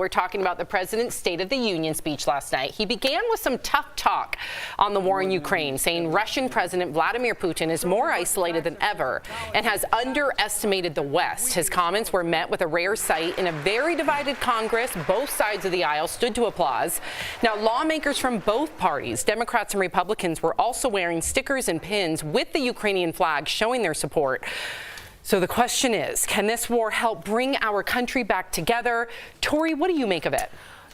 We're talking about the president's State of the Union speech last night. He began with some tough talk on the war in Ukraine, saying Russian President Vladimir Putin is more isolated than ever and has underestimated the West. His comments were met with a rare sight in a very divided Congress. Both sides of the aisle stood to applause. Now, lawmakers from both parties, Democrats and Republicans, were also wearing stickers and pins with the Ukrainian flag showing their support. So the question is, can this war help bring our country back together? Tori, what do you make of it?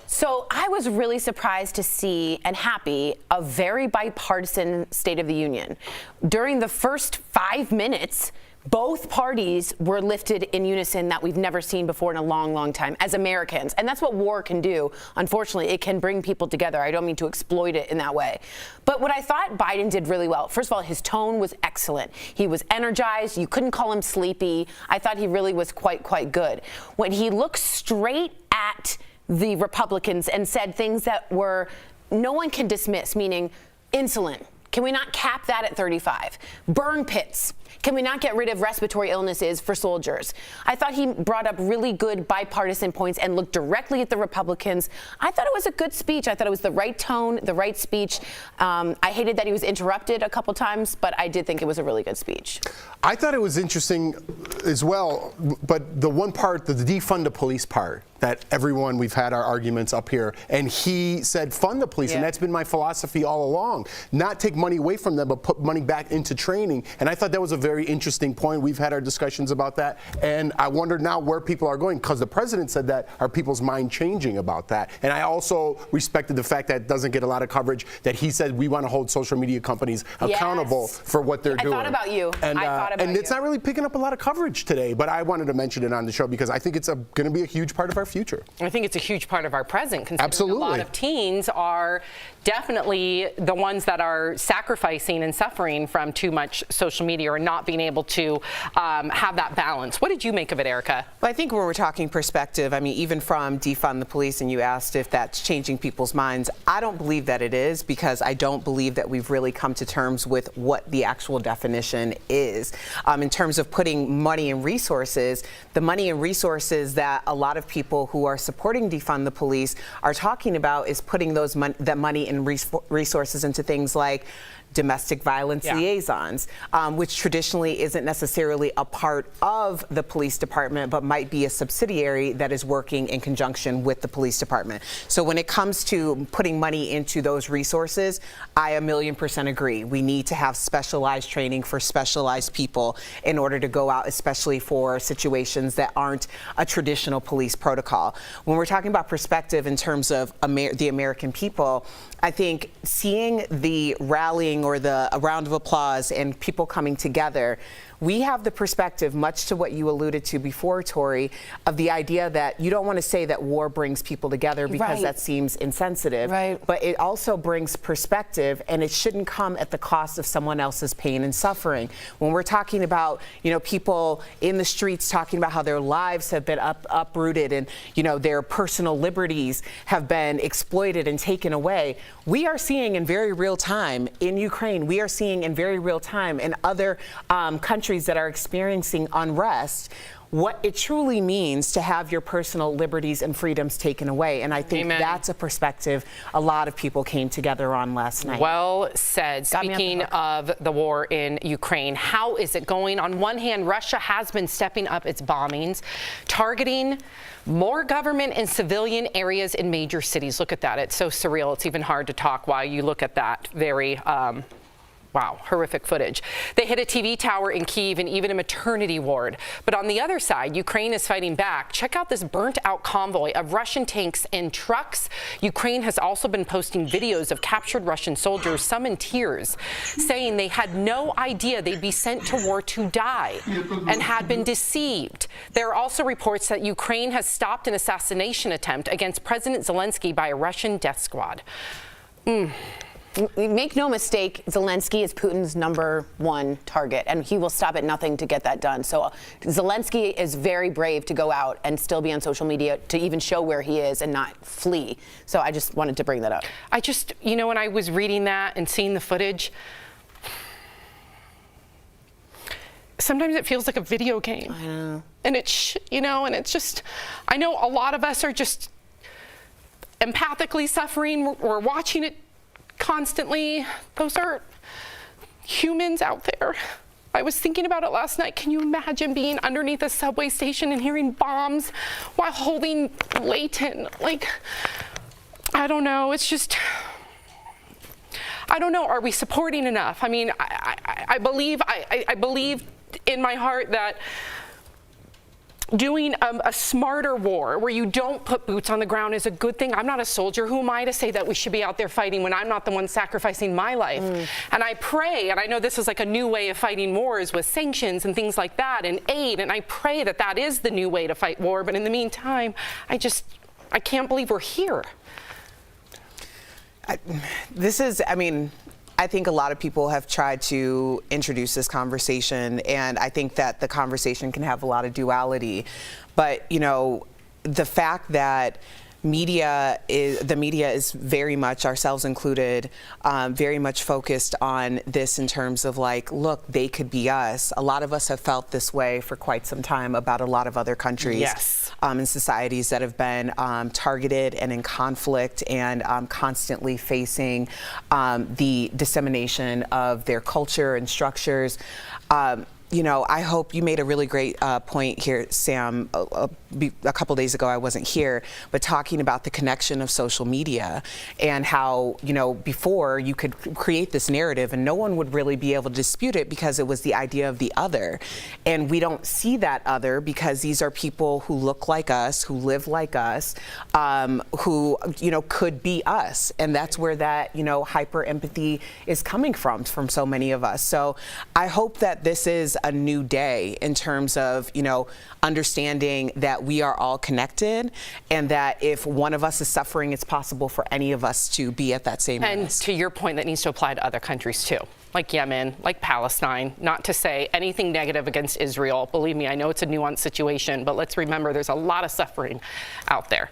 So I was really surprised to see and happy a very bipartisan State of the Union. During the first 5 minutes, both parties were lifted in unison that we've never seen before in a long, long time as Americans. And that's what war can do. Unfortunately, it can bring people together. I don't mean to exploit it in that way. But what I thought Biden did really well, first of all, his tone was excellent. He was energized. You couldn't call him sleepy. I thought he really was quite good. When he looked straight at the Republicans and said things that were no one can dismiss, meaning insulin. Can we not cap that at 35? Burn pits. Can we not get rid of respiratory illnesses for soldiers? I thought he brought up really good bipartisan points and looked directly at the Republicans. I thought it was a good speech. I thought it was the right tone, the right speech. I hated that he was interrupted a couple times, but I did think it was a really good speech. I thought it was interesting as well, but the one part, the defund the police part, that everyone, we've had our arguments up here, and he said fund the police, and that's been my philosophy all along. Not take money away from them, but put money back into training. And I thought that was a very interesting point. We've had our discussions about that, and I wonder now where people are going, because the president said that, are people's mind changing about that? And I also respected the fact that it doesn't get a lot of coverage, that he said we want to hold social media companies accountable for what they're doing. I thought about you. And, I thought about and it's not really picking up a lot of coverage today, but I wanted to mention it on the show because I think it's going to be a huge part of our future. I think it's a huge part of our present, considering Absolutely. A lot of teens are definitely the ones that are sacrificing and suffering from too much social media or not being able to have that balance. What did you make of it, Erica? Well, I think when we're talking perspective, I mean, even from defund the police, and you asked if that's changing people's minds, I don't believe that it is, because I don't believe that we've really come to terms with what the actual definition is. In terms of putting money and resources, the money and resources that a lot of people who are supporting defund the police are talking about is putting that money and resources into things like domestic violence liaisons, which traditionally isn't necessarily a part of the police department, but might be a subsidiary that is working in conjunction with the police department. So when it comes to putting money into those resources, I 1,000,000% agree. We need to have specialized training for specialized people in order to go out, especially for situations that aren't a traditional police protocol. When we're talking about perspective in terms of the American people, I think seeing the rallying or a round of applause and people coming together, we have the perspective, much to what you alluded to before, Tori, of the idea that you don't want to say that war brings people together because that seems insensitive, but it also brings perspective, and it shouldn't come at the cost of someone else's pain and suffering. When we're talking about, people in the streets talking about how their lives have been uprooted and, their personal liberties have been exploited and taken away, we are seeing in very real time in Ukraine, we are seeing in very real time in other countries that are experiencing unrest, what it truly means to have your personal liberties and freedoms taken away. And I think that's a perspective a lot of people came together on last night. Well said. Speaking of the war in Ukraine, how is it going? On one hand, Russia has been stepping up its bombings, targeting more government and civilian areas in major cities. Look at that. It's so surreal. It's even hard to talk while you look at that very wow, horrific footage. They hit a TV tower in Kyiv and even a maternity ward. But on the other side, Ukraine is fighting back. Check out this burnt-out convoy of Russian tanks and trucks. Ukraine has also been posting videos of captured Russian soldiers, some in tears, saying they had no idea they'd be sent to war to die and had been deceived. There are also reports that Ukraine has stopped an assassination attempt against President Zelensky by a Russian death squad. Make no mistake, Zelensky is Putin's #1 target, and he will stop at nothing to get that done. So Zelensky is very brave to go out and still be on social media to even show where he is and not flee. So I just wanted to bring that up. I just, when I was reading that and seeing the footage, sometimes it feels like a video game. I know. And it's, and it's just, I know a lot of us are just empathically suffering. We're watching it constantly. Those are humans out there. I was thinking about it last night. Can you imagine being underneath a subway station and hearing bombs while holding Layton? Like, I don't know. It's just, I don't know. Are we supporting enough? I mean, I believe in my heart that doing a smarter war where you don't put boots on the ground is a good thing. I'm not a soldier. Who am I to say that we should be out there fighting when I'm not the one sacrificing my life? And I pray, and I know this is like a new way of fighting wars with sanctions and things like that and aid, and I pray that that is the new way to fight war. But in the meantime, I can't believe we're here. I think a lot of people have tried to introduce this conversation, and I think that the conversation can have a lot of duality. But, you know, the fact that the media is very much, ourselves included, very much focused on this in terms of like, look, they could be us. A lot of us have felt this way for quite some time about a lot of other countries. Yes. And societies that have been targeted and in conflict and constantly facing the dissemination of their culture and structures. You know, I hope you made a really great point here, Sam. A couple days ago, I wasn't here, but talking about the connection of social media and how, you know, before you could create this narrative and no one would really be able to dispute it because it was the idea of the other. And we don't see that other because these are people who look like us, who live like us, who, you know, could be us. And that's where that, you know, hyper empathy is coming from so many of us. So I hope that this is a new day in terms of, you know, understanding that we are all connected and that if one of us is suffering, it's possible for any of us to be at that same And risk. to your point, that needs to apply to other countries too, like Yemen, like Palestine. Not to say anything negative against Israel. Believe me, I know it's a nuanced situation, but let's remember there's a lot of suffering out there.